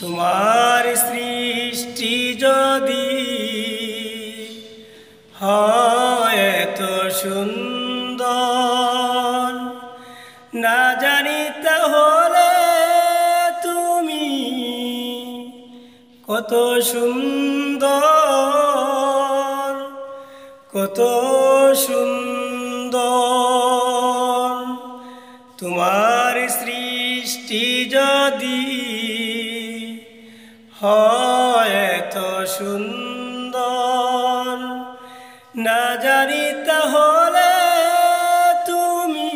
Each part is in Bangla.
তোমার সৃষ্টি যদি হয় এত সুন্দর, না জানি তাহলে তুমি কত সুন্দর, কত সুন্দর। তোমার সৃষ্টি যদি হয় এত সুন্দর, না জানি তাহলে তুমি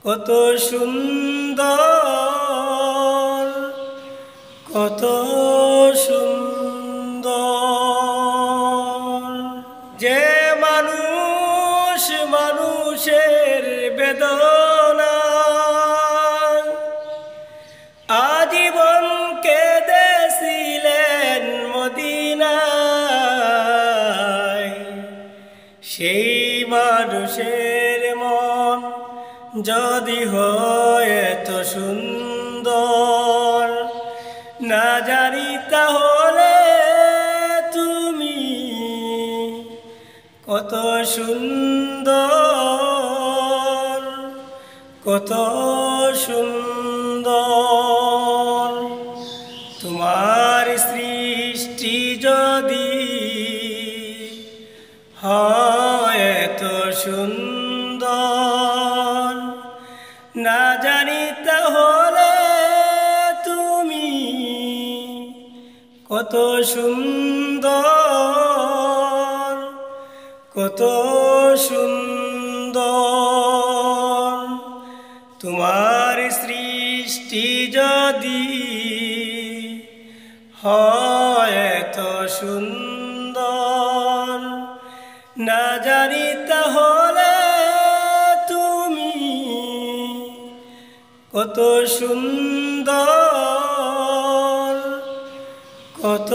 কত সুন্দর, কত সুন্দর। যে মানুষ মানুষের বেদনা আজীবন কেঁদেছিলেন মদিনায়, সেই মানুষের মন যদি হয় এত সুন্দর, না জানি তাহলে তুমি কত সুন্দর, কত সুন্দর। তোমার সৃষ্টি যদি হয় এত সুন্দর, না জানি তাহলে তুমি কত সুন্দর, কত সুন্দর। তোমার সৃষ্টি যদি হয় এত সুন্দর, না জানি তাহলে তুমি কত সুন্দর, কত